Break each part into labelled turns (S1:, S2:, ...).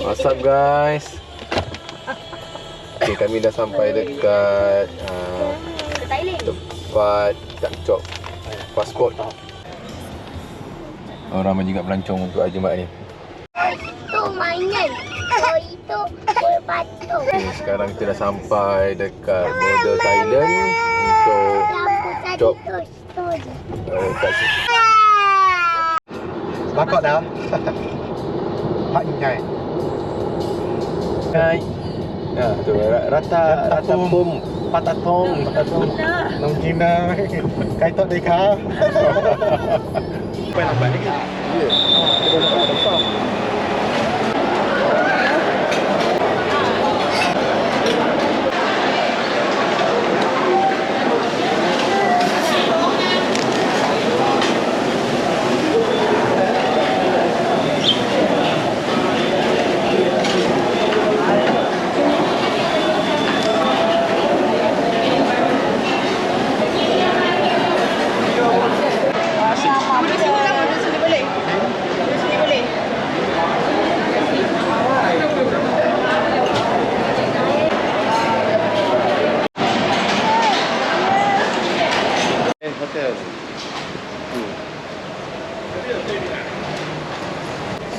S1: What's up guys? Okay, kami dah sampai dekat tempat capcok pasport. Ramai juga pelancong untuk hari Jumaat ni.
S2: Itu mainan. Oh, itu berpatung.
S1: Okay, sekarang kita dah sampai dekat border Thailand untuk cop kat sini.
S3: Bakok dah. Pak Nyai.
S1: Hai. Ya, tu rata pum, patatong.
S3: Nông China. Cái tốt đi khá. Quay làm bạn đi.
S1: Ya. Kita nak besar.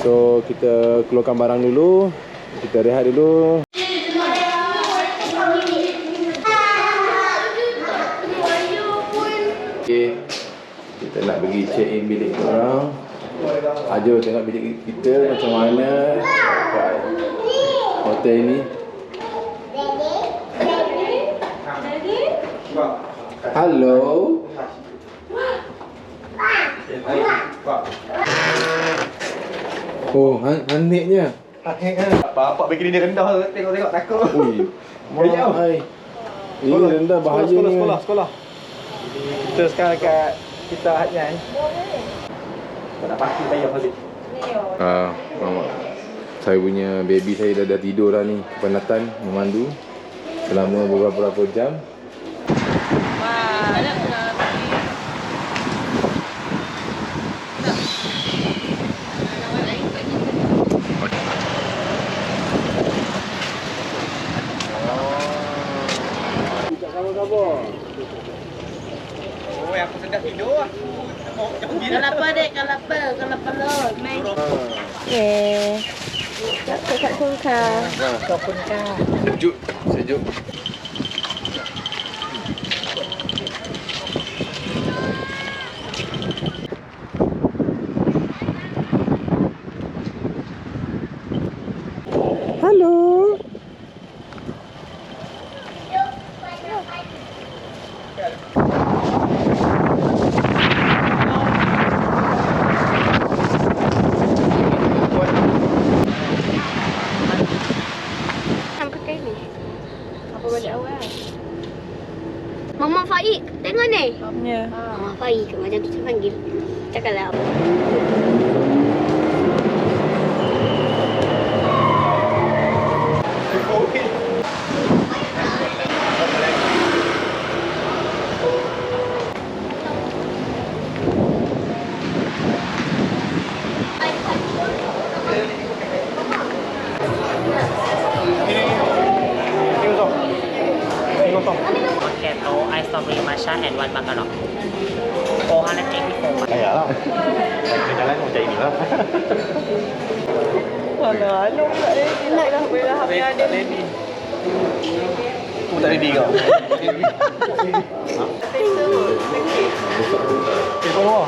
S1: So kita keluarkan barang dulu. Kita rehat dulu. Okay, kita nak pergi check in bilik korang. Ajo tengok bilik kita macam mana kat hotel ni. Hello. Oh, haniknya.
S3: Bapak bikin dia rendah tengok takut.
S1: Ui. Mahal. Ini rendah bahayanya.
S3: Sekolah. Kita sekarang kat kita Nyai. Tak nak parking bayar balik.
S1: Mama. Saya punya baby saya dah tidur dah ni, kepenatan memandu selama beberapa jam.
S3: Oh, aku sedap tidur.
S2: Kelapa dek, kelapa lot. Okay. Kat Kungka.
S1: Sejuk. Halo.
S2: Mama Faik, tengok ni.
S4: Ya.
S2: Mama Faik macam tu saya panggil. Cakaplah.
S5: Macchiato, ice strawberry matcha, and one macaron. 484.
S3: Kaya lah. Kita jalan macam inilah.
S4: Alah, Along tak ready nak dah boleh dah habis ada.
S3: Aku tak ready kau. Keluar.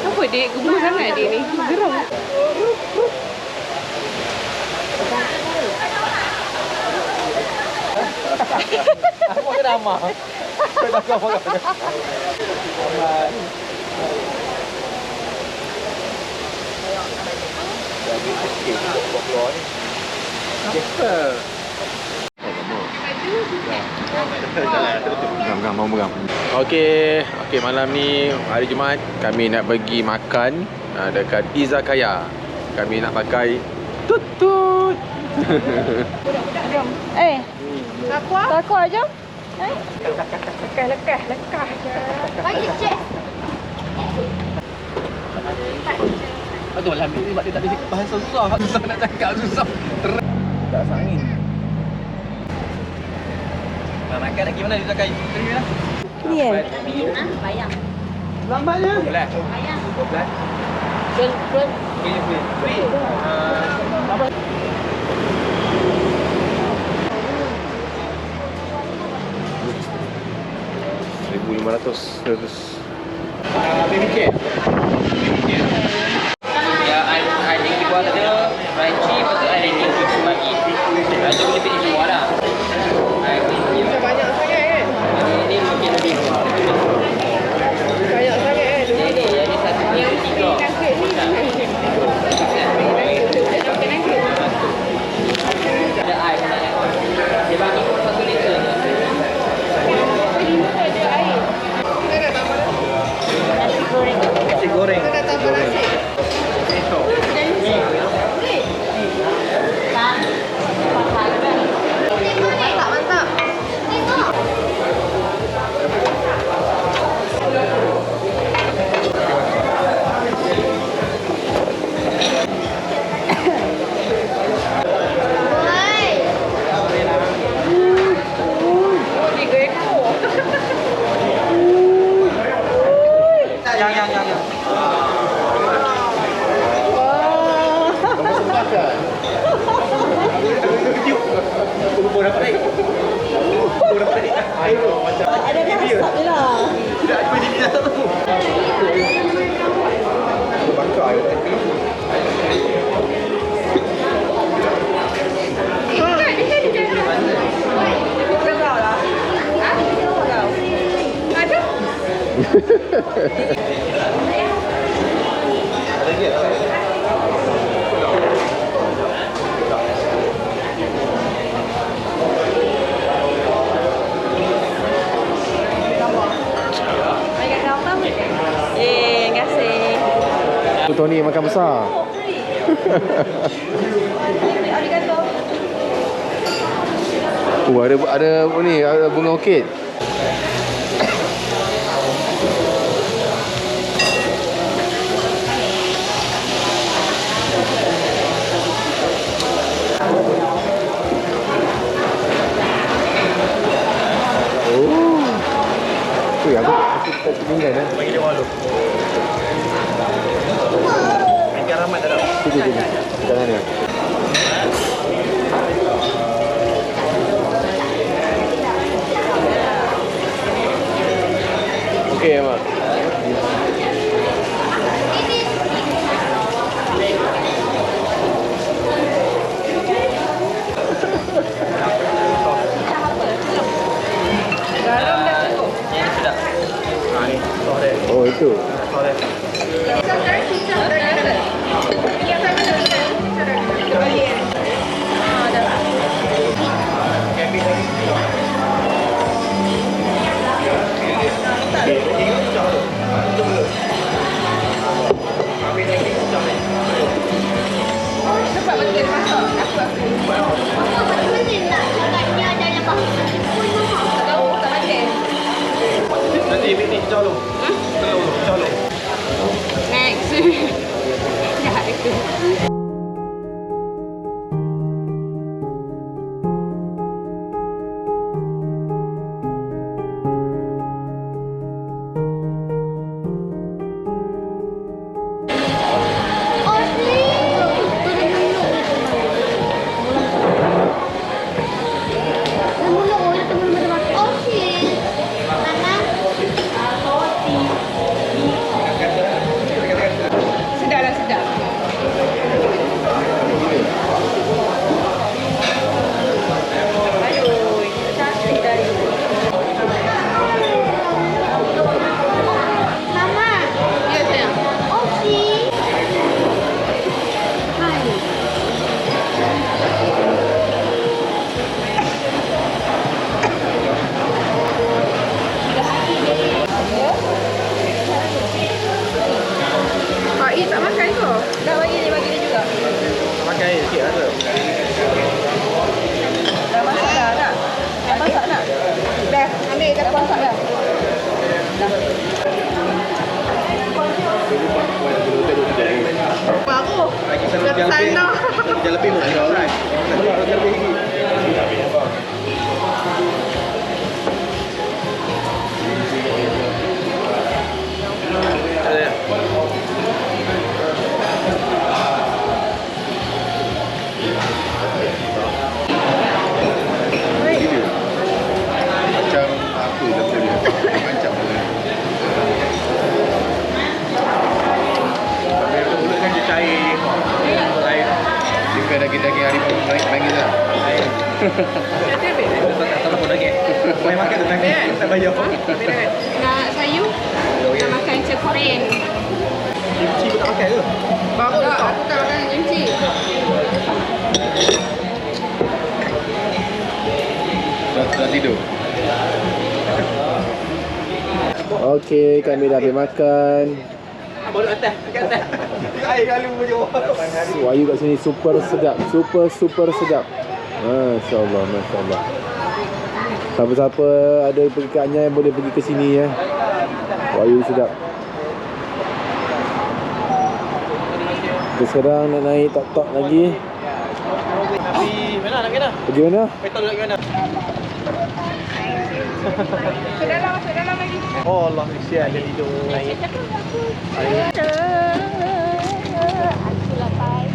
S4: Apa dia gemuk sangat dia ni? Geram.
S3: Aku ke nama. Kau dah kau apa? Lagi sikit pokok ni. Apa?
S1: Pegang, pegang. Okey, malam ni hari Jumaat kami nak pergi makan dekat Izakaya. Kami nak pakai tutut.
S4: Budak-budak jom. Takwa jom. Lekah je.
S2: Bagi cek.
S1: Betul lah, sebab dia tak ada bahasa susah. Susah nak cakap, susah. Tak sangin. Nak makan lagi mana dia cakap?
S4: Ni kan?
S2: Bayang.
S3: Lambatnya.
S1: Boleh.
S2: Bayang.
S1: Boleh.
S2: Betul.
S1: Free. $1,500. Baby cake.
S5: Ya, I think buat ada crunchy, lepas tu I think susu lagi. Itu boleh pilih semua lah.
S4: Banyak sangat kan?
S5: Ini mungkin lebih.
S4: Banyak sangat kan?
S5: Ini jadi satu yang tiga.
S4: Nugget ni.
S5: Ada air pun tak ada. Dia bagi 1 liter je.
S3: Nasi goreng.
S4: Kita dah tambah nasi. Mantap.
S3: Yang. Pura dapat naik. Pura dapat naik. Ayo macam.
S4: Ada dah masak je lah.
S3: Tidak apa jadi dah tu. Bakar air tadi.
S4: Terima kasih.
S1: Tony makan besar. Ada bunga orkid. Aku tak tinggal eh.
S3: Bagi dia malu. Makan ramai tak ada.
S1: Sini. Jangan dia. Okey, Mak. Oh, itu.
S3: Nanti ini colong. Colong.
S2: Next. Dah itu.
S4: Sedap.
S3: Tak tahu lagi. Main makan tu tak tak bayar.
S2: Nak sayur? Nak makan macam Korean.
S3: Kimchi pun tak makan ke? Baru
S2: Tak, aku tak makan kimchi.
S1: Dah tidur. Okey, kami dah habis makan.
S3: baru atas, dekat atas. Air lalu je.
S1: Wayu kat sini super sedap. Super sedap. Masya-Allah, masya-Allah. Siapa-siapa ada pergi ke Anyai boleh pergi ke sini ya. Wayu sedap. Kita sekarang nak naik tok-tok lagi.
S3: Tapi mana nak kena?
S1: Pergi mana?
S3: Petrol nak kena.
S2: Masuk dalam lagi.
S3: Oh Allah, kesian dia tidur naik.
S2: Aku lapar.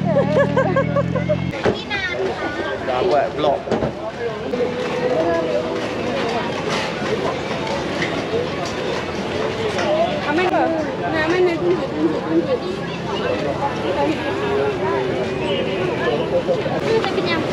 S3: Dah buat vlog.
S2: Aman ke? Nak mana? Tunjuk. Saya kenyang.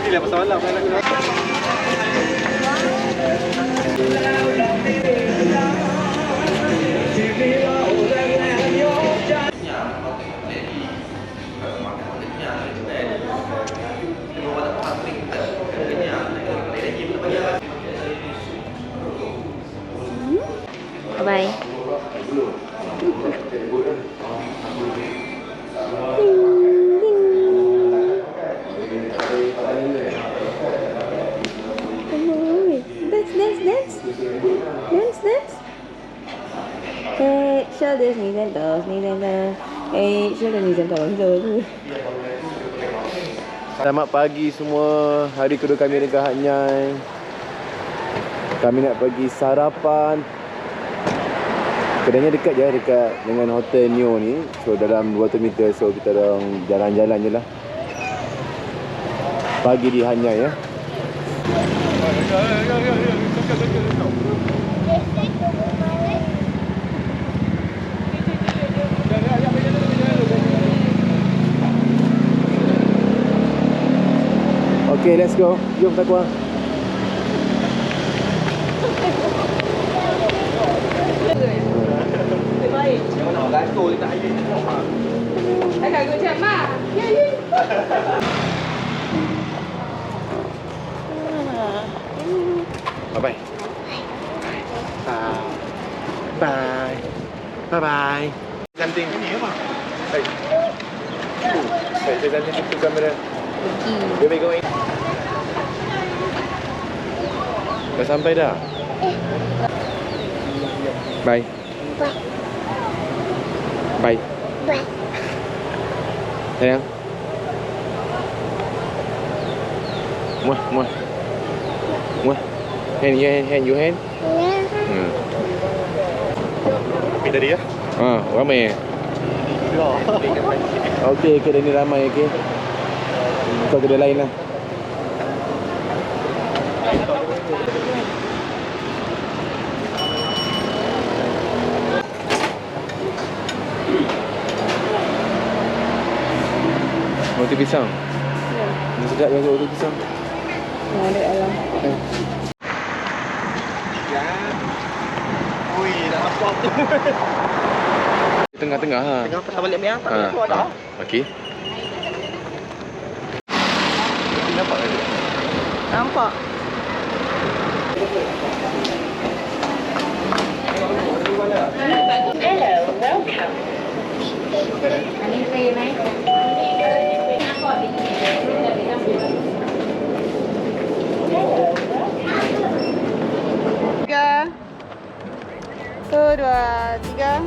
S3: Inilah pasal malam nak kena.
S2: Bye. Dance. Shoulders, knees and toes. Shoulders, knees and toes.
S1: Selamat pagi semua. Hari kedua kami dekat Anyai. Kami nak pergi sarapan. Kedainya dekat je, dekat dengan Hotel Neo ni. So dalam 200 meter. So kita orang jalan-jalan je lah. Pagi di Anyai ya. Okay, let's go. Jom Takwa.
S3: Jangan nak gantung tak air.
S2: Agak macam mah. Ya.
S1: Bye-bye. Bye. Bye-bye.
S3: Cantik ni apa?
S1: Saya cantik tu kamera. Where we going? Dah sampai dah? Bye. Bye. Sayang. Muah. Hand. You hand.
S3: Pergi tadi ya?
S1: Ramai. Okey, kedai ni ramai okey. Kau kedai lain lah. Roti pisang. Ya. Ini sedap yang roti pisang.
S2: Ada alam.
S3: Ui, dah nampak tu.
S1: Tengah-tengah ha.
S3: Tengah patah balik ni apa? Tu ada.
S1: Okey.
S3: Nampak tak?
S4: Nampak. Tiga. 1, 2, 3.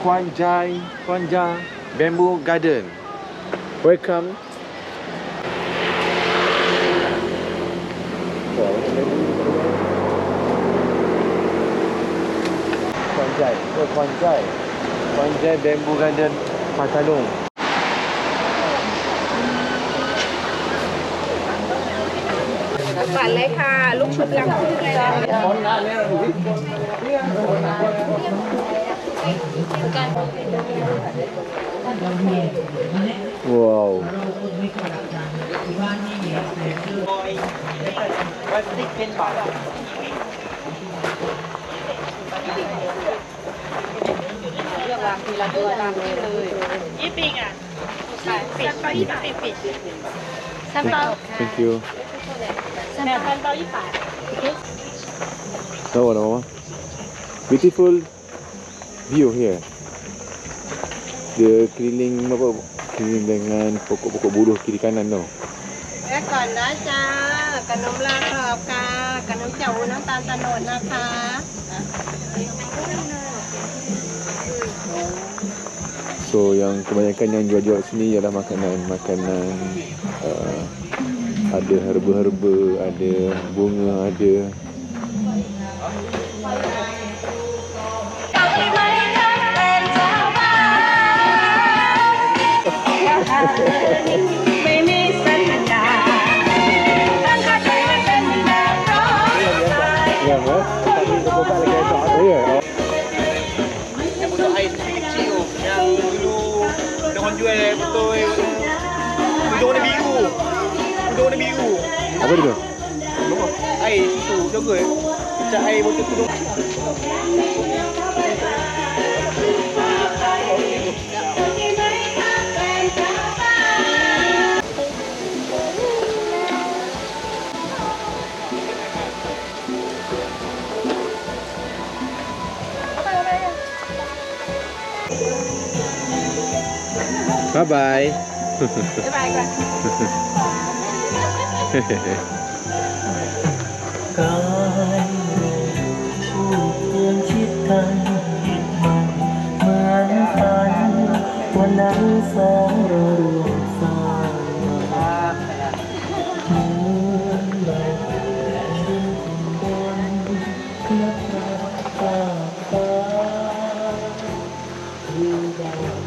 S1: Kuan Jah Bamboo Garden. Welcome. Kuan Jah Bamboo Garden Patalong.
S4: Bạn lấyค่ะลูกชุดลังคู่เลยนะ
S1: Wow. Thank you. No. Beautiful view here. Dia keliling dengan pokok-pokok buruh kiri kanan tu.
S4: แวะก่อนนะจ้าขนมลาขอบค่ะขนมเจียวน้ำตาลตะโนดนะคะ
S1: So yang kebanyakan yang jual-jual sini ialah makanan ada herba-herba, ada bunga, ada.
S3: Untuk air kecil yang dulu orang jual betul hidung warna biru. Hidung warna biru.
S1: Apa dia?
S3: Air susu jaga. Macam air botol tudung.
S1: Bye bye.
S4: บ๊ายบายก่อน
S6: กายผู้เพื่อนชิดกันมันเหมือนกันวันนั้นสองเรารวมสร้างมาเหมือนเราดินบนนับรักตาฟ้าอยู่ดาว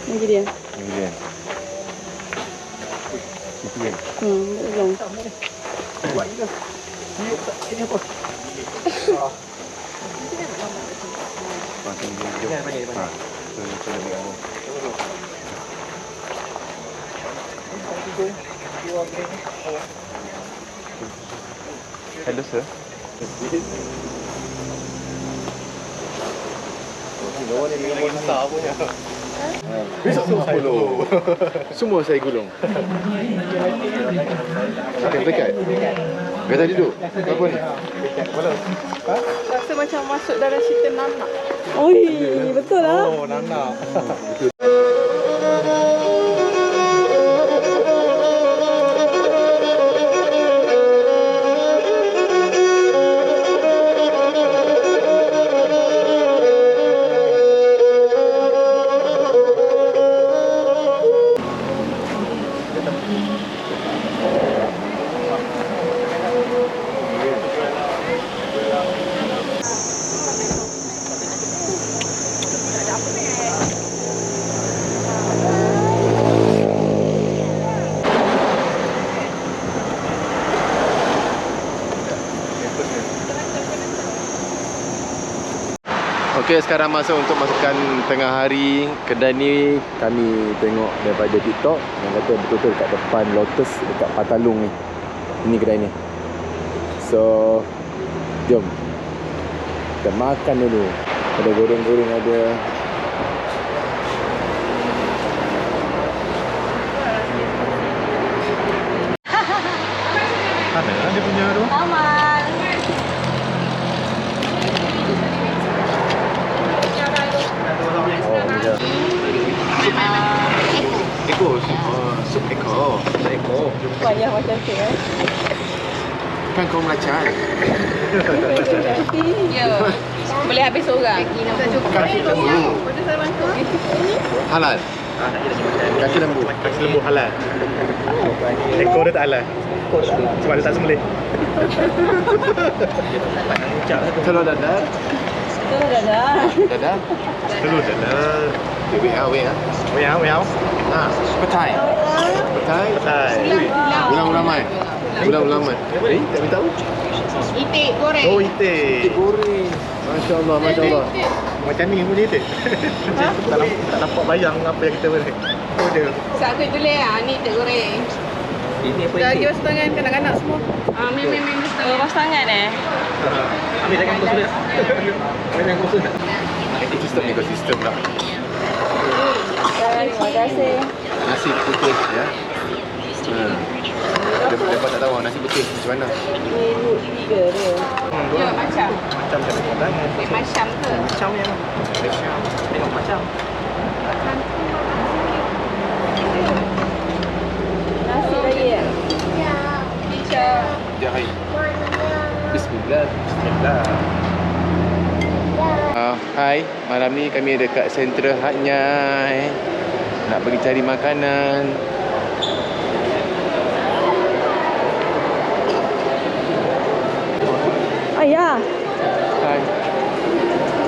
S2: Ini dia.
S1: Ini dia. Itu dia.
S2: Belum.
S1: Hello sir. Semua saya gulung. Siapa dekat? Kata duduk. Apa ni?
S4: Rasa macam masuk dalam cerita Nana.
S2: Oi, betul lah.
S3: Oh, Nana.
S1: Okey, sekarang masa untuk masukkan tengah hari. Kedai ni kami tengok daripada TikTok yang kata betul-betul dekat depan Lotus dekat Patalong ni. Ini kedai ni. So, jom kita makan dulu. Ada goreng-goreng, ada
S3: Mana dia punya tu?
S4: Aman.
S1: kangkung belacan.
S2: Ya. Boleh habis seorang.
S1: Kaki lembu. Halal. Kaki lembu.
S3: Kaki lembu halal. Ekor dia tak halal. Sebab dia tak sembelih.
S1: Telur dadar.
S2: Betul dah dah.
S1: Dadar.
S3: Telur dalam.
S1: Wait ah.
S3: Meow.
S1: Petai. Petai.
S3: Petai.
S1: Ulang-ulang mai. Ulang-ulang mai.
S3: Tak beritahu.
S4: Itik goreng.
S3: Oh, itik.
S1: Goreng. Masya Allah, Masya Allah.
S3: Macam ni punya itik. Tak nampak bayang apa yang kita beri. Oh, dia.
S4: Satu tulis ni itik goreng.
S5: Ini apa
S4: Dah basuh tangan kanak-kanak semua. Mem basuh tangan.
S5: Ambil tangan kau sudah. Ambil tangan kau sudah.
S1: Ekosistem lah.
S2: Terima kasih.
S1: Nasi putih ya. Lepas tak tahu nasi putih macam mana.
S2: Ini 3 dia.
S4: Ya, macam.
S3: Macam tak ada tangan.
S4: Macam ke?
S3: Macam yang. Tengok macam.
S2: Nasi lagi ya?
S1: Ya, hai. Bismillah. Hai, malam ni kami dekat Sentral Hat Nyai. Nak pergi cari makanan.
S2: Ayah.
S1: Hai.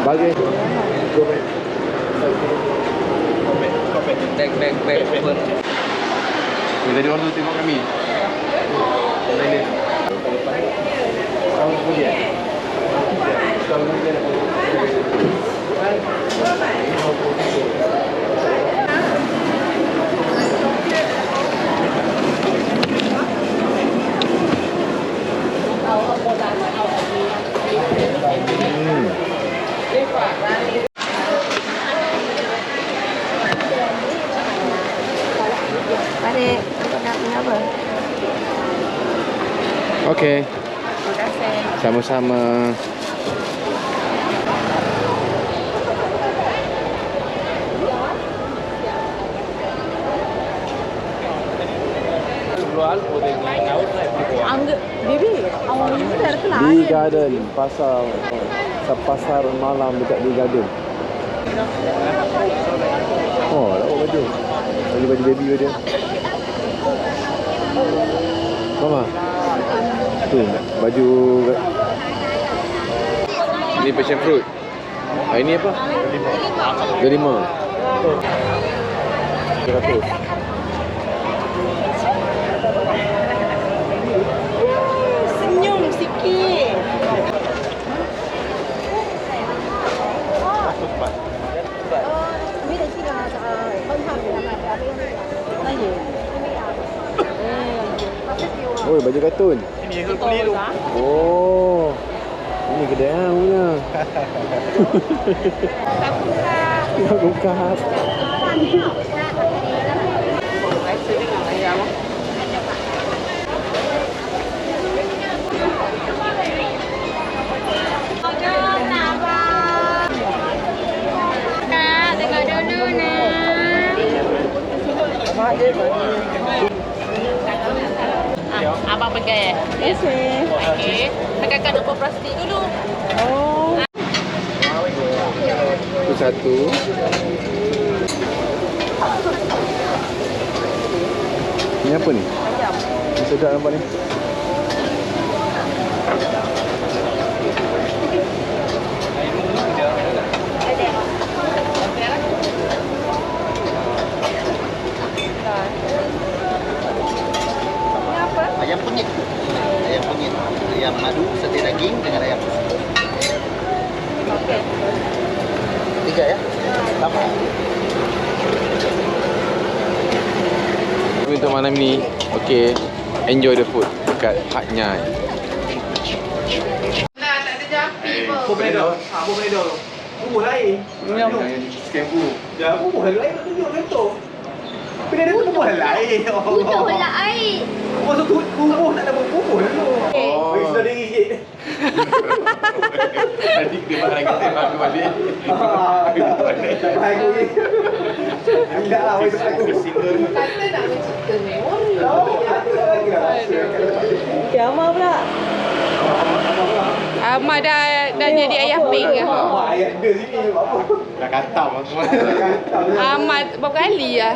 S1: Bagi.
S5: Back.
S1: Ni tadi orang tu tengok kami. Lain. Tahun kemudian. Tahun kemudian.
S2: Adik, nak ni apa?
S1: Okey.
S2: Terima kasih.
S1: Sama-sama.
S2: Angga, baby, awak ni dah kenal.
S1: Di Garden, pasar malam dekat Di Garden. Oh, lawa baju. Baju baby dia. Mama. Tu, baju ini passion fruit. Ini apa? Delima. 300.
S2: Senyum sikit.
S1: Oh, baju kartun.
S3: Ini yang beli tu.
S1: Oh. Ini kedai hang punya. Tak buka.
S4: Kak, tengok dulu nak.
S2: Abang pegang. Okey. Tekankan nombor plastik dulu. Oh.
S1: Itu satu. Ini apa ni? Ini sedap nampak ni.
S7: Ayam penyet. Ayam madu, sate daging dengan ayam putih.
S2: Okey.
S7: 3 ya. Tambah.
S1: Untuk malam ni, okay, enjoy the food dekat Hat Nyai.
S3: Boleh dah. Boleh dah. Bubuh lain.
S1: Sekian bu.
S3: Ya, bubuh lain tak tunjuk macam tu. Tapi dia bubuh lain.
S4: Butuh pula air.
S3: Masuk tu bubuh tak ada bubuh dulu. Oh, sudah diri sikit.
S1: Tadi dia marah kita aku balik.
S3: Tak baik ni. Enggak lah, wei aku.
S4: Kata nak mencipta memori.
S3: Tahu, ada lagi lah.
S2: Kiamah pula.
S8: Ahmad dah jadi ayah pink ke?
S3: Dah katam aku.
S8: Ahmad berapa kali lah?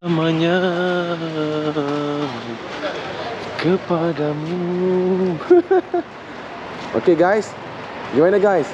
S1: Namanya kepadamu. Okay guys, gimana guys?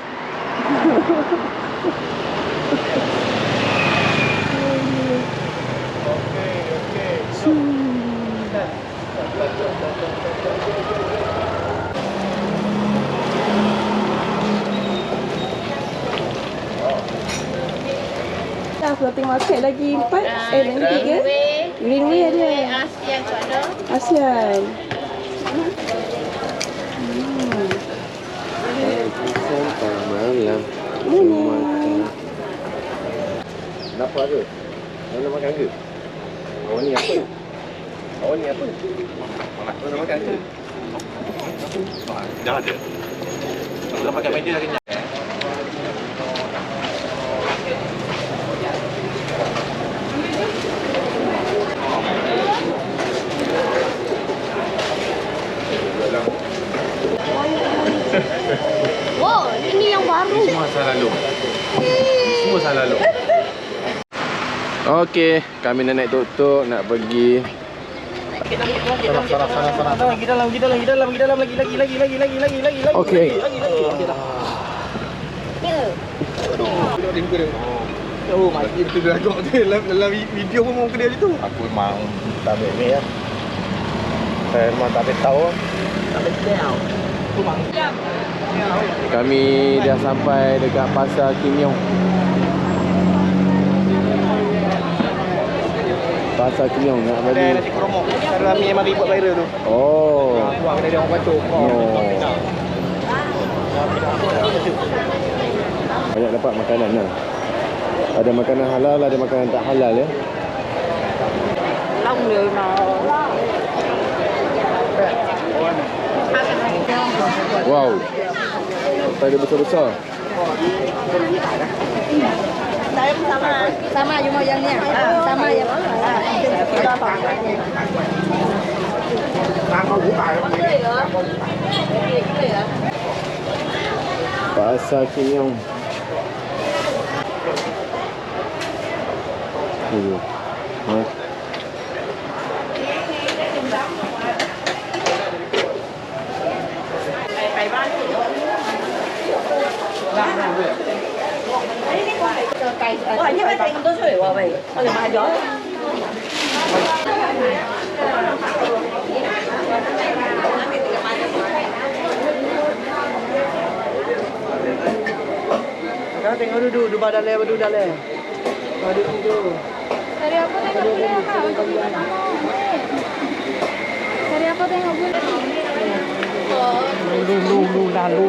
S2: Dah floating market lagi 4 lagi 3 Greenway ada
S4: ASEAN tu ada.
S2: ASEAN.
S1: Sampai malam makan. Kenapa ke? Nak makan ke? Awak ni apa? Awak ni apa? Nak makan ke?
S3: Dah ada. Kalau pakai meja dah kenyang.
S4: Oh, ini yang baru.
S1: Semua salah lu. Semua salah lu. Okey, kami nak naik tuk-tuk nak pergi.
S3: Sana. Lagi dalam lagi.
S1: Okey.
S3: Oh, mati betul agak dia dalam video pun mau ke dia tu. Aku memang tak boleh ya. Saya memang tak tahu. Tak tahu.
S1: Kami dah sampai dekat pasar Kim Yong. Pasar Kim Yong nak bagi.
S3: Ada nasi kromok. Rami yang mari buat viral tu.
S1: Oh.
S3: Buang dari orang batuk.
S1: Banyak dapat makanan lah. Ada makanan halal, ada makanan tak halal ya.
S2: Long người mà.
S1: Wow. Sampai dia besar-besar.
S2: Sama cuma yang ni. Sama yang.
S1: Pasar Kim Yong. Ha?
S2: Ủa, nhưng mà tay không có suy quá vậy. Thôi thì mai gió.
S3: Kau tengok dulu badale. Badu tu.
S8: Dari apa tengok boleh? Dari apa tengok boleh?
S3: Lalu.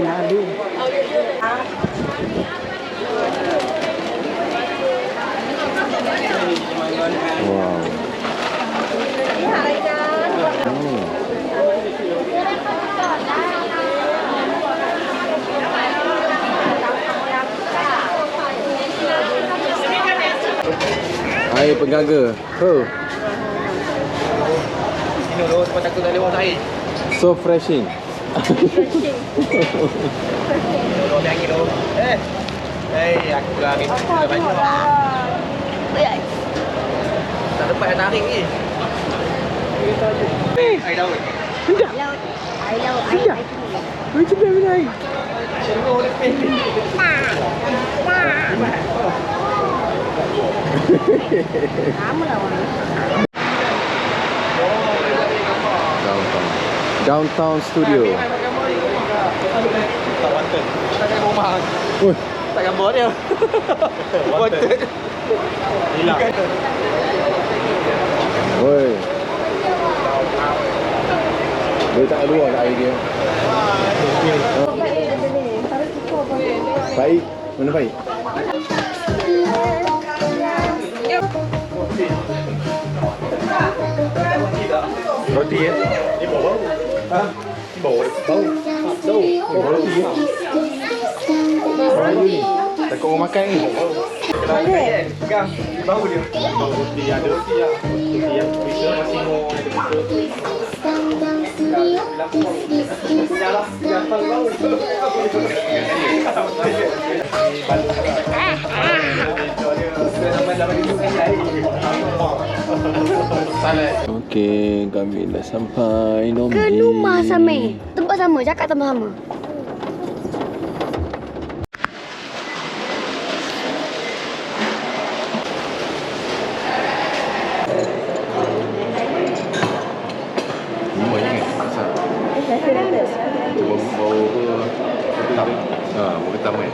S1: Wow. Air penggaga. Oh.
S3: Ini dulu sebab takut tak lewat air.
S1: So refreshing.
S3: Dulu angin dulu. Aku dah ambil dah banyak. Tak dapat yang tarik ni. Air daun.
S1: Sedap. Macam mana air?
S3: Tengok dia pendek.
S1: Downtown Studio.
S3: Tak wanted. Tak rumah. Tak gambar dia. Wanted. Hilang.
S1: Oi. Dia tak keluar kat air dia. Baik. Mana baik?
S3: Roti ya? Ni bau. Ha? Bau. Roti ya? Bau ni. Takut orang makan ni. Boleh. Pegang. Bau dia. Bau roti ada roti lah. Roti yang bisa masih mau ada bisa.
S1: Okey, kami dah sampai Nomji.
S9: Ke rumah sama. Tempat sama, cakap tempat sama.
S1: Rumah ni asal. Bau ketam. Bau ketam kan.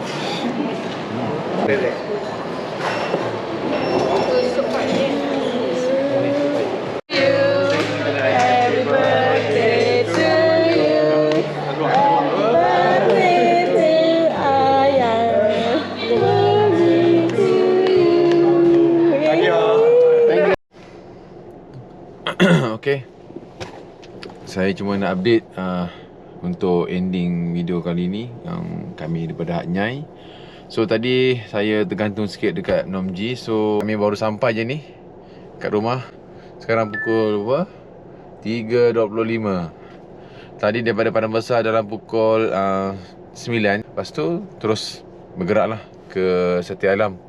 S2: Happy birthday to you. Happy birthday to Ayah. Happy birthday to you.
S1: Okey. Saya cuma nak update untuk ending video kali ni yang kami daripada Hat Nyai. So tadi saya tergantung sikit dekat Nomji. So kami baru sampai je ni kat rumah. Sekarang pukul berapa? 3.25. Tadi daripada Padang Besar dalam pukul 9. Lepas tu terus bergeraklah ke Setia Alam.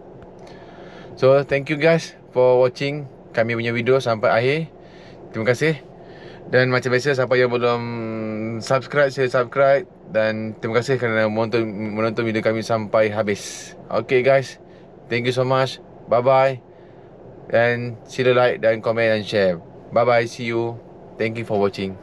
S1: So thank you guys for watching kami punya video sampai akhir. Terima kasih. Dan macam biasa, siapa yang belum subscribe, sila subscribe. Dan terima kasih kerana menonton video kami sampai habis. Okay guys, thank you so much. Bye bye. And sila like dan komen dan share. Bye bye, see you. Thank you for watching.